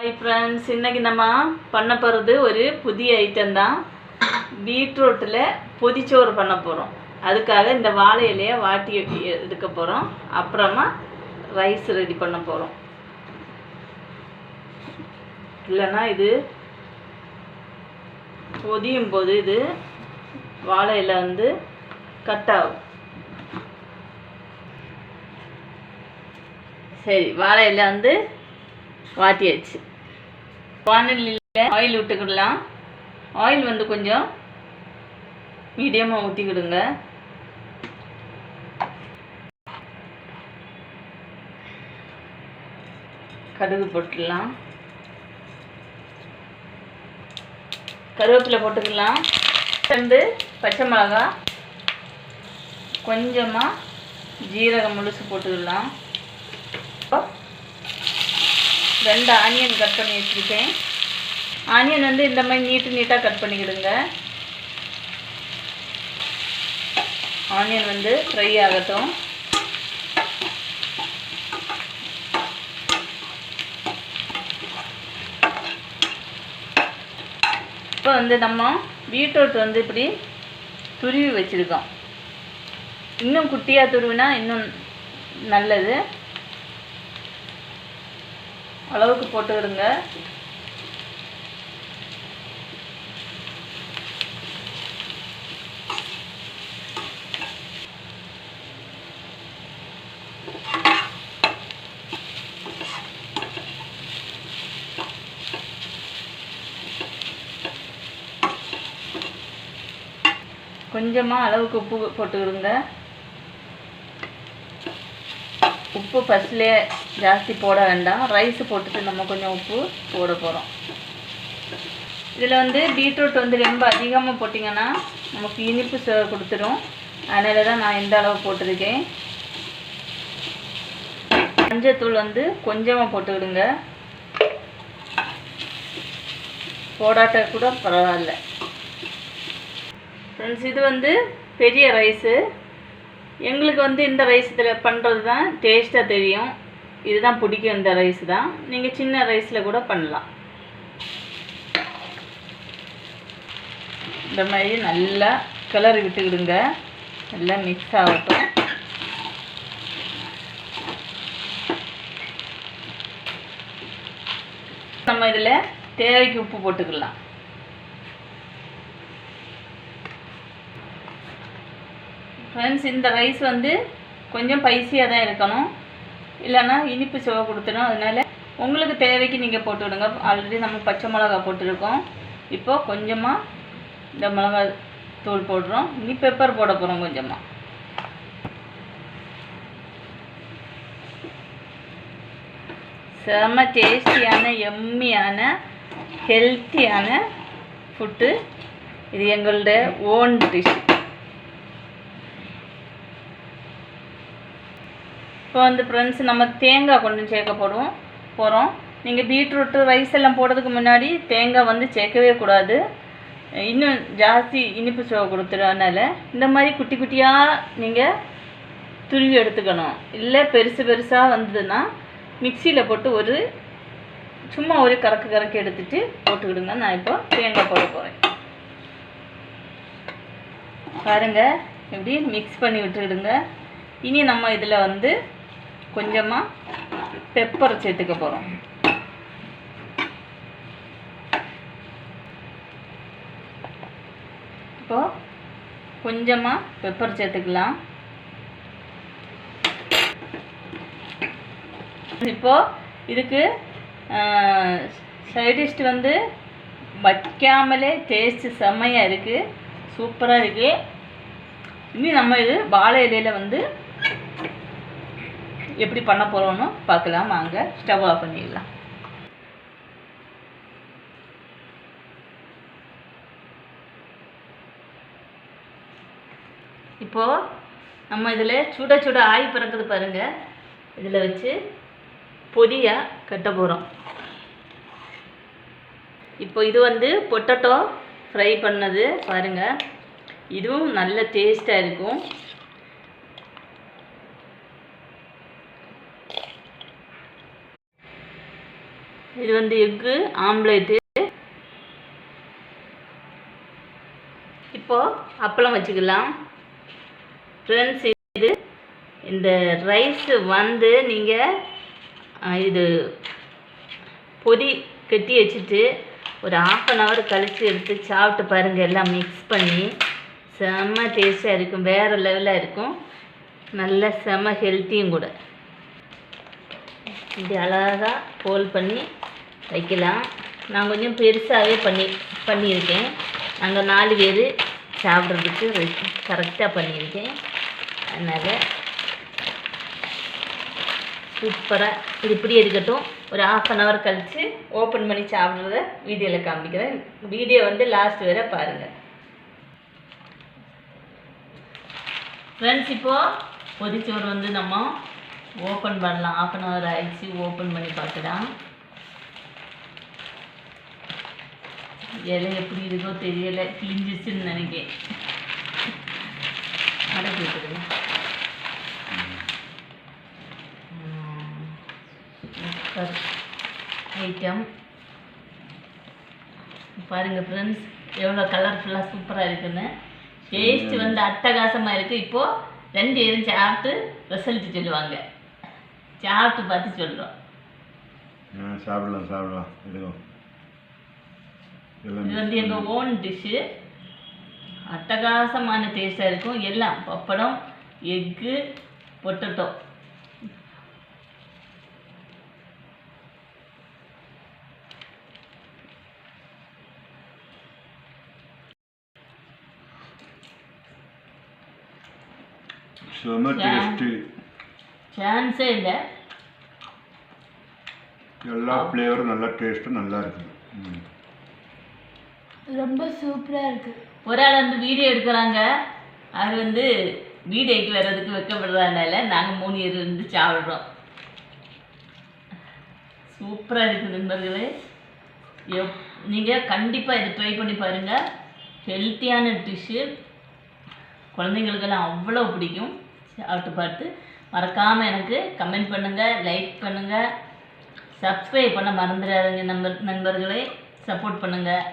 Hi friends, இன்றைக்கி நம்ம பண்ண போகிறது ஒரு புதிய ஐட்டம் தான். பீட்ரூட்டில் பொதிச்சோறு பண்ண போகிறோம். அதுக்காக இந்த வாழை இலையை வாட்டி எடுக்க போகிறோம். அப்புறமா ரைஸ் ரெடி பண்ண போகிறோம். இல்லைன்னா இது பொதியும் போது இது வாழை இலை கட் ஆகும். சரி, வாழை இலை வாட்டியாச்சு. வானலியில் ஆயில் விட்டுக்கிடலாம். ஆயில் கொஞ்சம் மீடியமாக ஊற்றிக்கிடுங்க. கடுகு போட்டுடலாம். கருவேப்பிலை போட்டுக்கலாம். 2 பச்சை மிளகா, கொஞ்சமாக ஜீரகம் முழுசு போட்டுக்கலாம். 2 ஆனியன் கட் பண்ணி வச்சுருக்கேன். ஆனியன் இந்த மாதிரி நீட்டாக கட் பண்ணிக்கிடுங்க. ஆனியன் ஃப்ரை ஆகட்டும். இப்போ நம்ம பீட்ரூட் இப்படி துருவி வச்சுருக்கோம். இன்னும் குட்டியாக துருவினா இன்னும் நல்லது. அளவுக்கு போட்டுக்கிடுங்க. கொஞ்சமாக அளவுக்கு உப்பு போட்டுக்கிடுங்க. உப்பு ஃபஸ்ட்லேயே ஜாஸ்தி போட வேண்டாம். ரைஸ் போட்டுட்டு நம்ம கொஞ்சம் உப்பு போட போகிறோம். இதில் பீட்ரூட் ரொம்ப அதிகமாக போட்டிங்கன்னா நமக்கு இனிப்பு கொடுத்துரும். அதனால தான் நான் இந்த அளவு போட்டிருக்கேன். மஞ்சத்தூள் கொஞ்சமாக போட்டுக்கிடுங்க. போடாட்ட கூட பரவாயில்ல. ஃப்ரெண்ட்ஸ், இது பெரிய ரைஸு. எங்களுக்கு இந்த ரைஸ் இதில் பண்ணுறது தான் டேஸ்ட்டாக தெரியும். இதுதான் பிடிக்கும். இந்த ரைஸ் தான். நீங்கள் சின்ன ரைஸில் கூட பண்ணலாம். இந்த மாதிரி நல்லா கிளறி விட்டுக்கிடுங்க. நல்லா மிக்ஸ் ஆகட்டும். நம்ம இதில் தேவைக்கு உப்பு போட்டுக்கலாம். ஃப்ரெண்ட்ஸ், இந்த ரைஸ் கொஞ்சம் ஸ்பைசியாக தான் இருக்கணும். இல்லைன்னா இனிப்பு சுவை கொடுத்துடும். அதனால் உங்களுக்கு தேவைக்கு நீங்கள் போட்டுவிடுங்க. ஆல்ரெடி நம்ம பச்சை மிளகா போட்டுருக்கோம். இப்போது கொஞ்சமாக இந்த மிளகாய் தூள் போடுறோம். இனி பெப்பர் போட போகிறோம் கொஞ்சமாக. செம டேஸ்டியான எம்மியான ஹெல்த்தியான ஃபுட்டு. இது எங்களோட ஓன் டிஷ். இப்போ ஃப்ரெண்ட்ஸ், நம்ம தேங்காய் கொஞ்சம் சேர்க்க போகிறோம். நீங்கள் பீட்ரூட்டு ரைஸ் எல்லாம் போடுறதுக்கு முன்னாடி தேங்காய் சேர்க்கவே கூடாது. இன்னும் ஜாஸ்தி இனிப்பு சுவை கொடுத்துரும். அதனால் இந்த மாதிரி குட்டி குட்டியாக நீங்கள் துருவி எடுத்துக்கணும். இல்லை பெருசாக வந்ததுன்னா மிக்சியில் போட்டு சும்மா ஒரு கறக்கு எடுத்துகிட்டு போட்டுக்கிடுங்க. நான் இப்போ தேங்காய் போட போகிறேன். பாருங்கள், இப்படி மிக்ஸ் பண்ணி விட்டுக்கிடுங்க. இனி நம்ம இதில் கொஞ்சமாக பெப்பர் சேர்த்துக்க போகிறோம். இப்போது கொஞ்சமாக பெப்பர் சேர்த்துக்கலாம். இப்போது இதுக்கு சைடிஷ்ட் வைக்காமலே டேஸ்ட்டு செம்மையாக இருக்குது. சூப்பராக இருக்குது. இனி நம்ம இது வாழை இலையில் எப்படி பண்ண போகிறோன்னு பார்க்கலாம். வாங்க, ஸ்டவ் ஆஃப் பண்ணிடலாம். இப்போது நம்ம இதில் சுட ஆய் பிறக்குது பாருங்கள். இதில் வச்சு பொதியாக கட்ட போகிறோம். இப்போ இது பொட்டேட்டோ ஃப்ரை பண்ணது பாருங்கள். இதுவும் நல்ல டேஸ்ட்டாக இருக்கும். இது வந்து எக்கு ஆம்லேட்டு. இப்போது அப்பளம் வச்சுக்கலாம் ஃப்ரெண்ட்ஸ். இது இந்த ரைஸ் வந்து நீங்கள் இது பொடி கட்டி வச்சுட்டு ஒரு 1/2 hour கழித்து எடுத்து சாப்பிட்டு பாருங்கள். எல்லாம் மிக்ஸ் பண்ணி செம்ம டேஸ்ட்டாக இருக்கும், வேறு லெவலாக இருக்கும், நல்ல செம்ம ஹெல்த்தியும் கூட. இப்படி அழகாக ஃபோல்ட் பண்ணி வைக்கலாம். நான் கொஞ்சம் பெருசாகவே பண்ணியிருக்கேன். நாங்கள் 4 பேர் சாப்பிட்றதுக்கு கரெக்டாக பண்ணியிருக்கேன். அதனால் சூப்பராக இது இப்படி இருக்கட்டும். ஒரு 1/2 hour கழித்து ஓப்பன் பண்ணி சாப்பிட்றத வீடியோவில் காமிக்கிறேன். வீடியோ வந்து லாஸ்ட் வரை பாருங்கள் ஃப்ரெண்ட்ஸ். இப்போது பொதிச்சோறு வந்து நம்ம ஓப்பன் பண்ணலாம். 1/2 hour ஆகிடுச்சு, ஓப்பன் பண்ணி பார்க்கலாம். இலை எப்படி இருக்கோ தெரியலை, கிழிஞ்சிச்சுன்னு நினைக்கிறேன். அடக்கி வச்சுருங்க. ஐட்டம் பாருங்கள் ஃப்ரெண்ட்ஸ், எவ்வளோ கலர்ஃபுல்லாக சூப்பராக இருக்குன்னு. டேஸ்ட் வந்து அட்டகாசமாக இருக்குது. இப்போது 2 பேரும் சாப்பிட்டு ரிசல்ட் சொல்லுவாங்க. சாப்பிட்டு பார்த்து சொல்கிறோம். சாப்பிடலாம். இது வந்து எங்கள் ஓன் டிஷ்ஷு. அட்டகாசமான டேஸ்ட்டாக இருக்கும். எல்லாம் பப்படம், எக்கு, பொட்டேட்டோ. சான்ஸே இல்லை. எல்லா ஃப்ளேவரும் நல்லா டேஸ்ட்டும் நல்லா இருக்குது. ரொம்ப சூப்பராக இருக்குது. ஒரு ஆள் வந்து வீடியோ எடுக்கிறாங்க. அது வந்து வீடியோக்கு வர்றதுக்கு வைக்கப்படுறதுனால நாங்கள் 3 பேர் இருந்து சாப்பிட்றோம். சூப்பராக இருக்குது நண்பர்களே. நீங்கள் கண்டிப்பாக இதை ட்ரை பண்ணி பாருங்கள். ஹெல்த்தியான டிஷ்ஷு, குழந்தைங்களுக்கெல்லாம் அவ்வளோ பிடிக்கும். சாப்பிட்டு பார்த்து மறக்காமல் எனக்கு கமெண்ட் பண்ணுங்கள், லைக் பண்ணுங்கள், சப்ஸ்கிரைப் பண்ண மறந்துடாதீங்க நண்பர்களே. சப்போர்ட் பண்ணுங்கள்.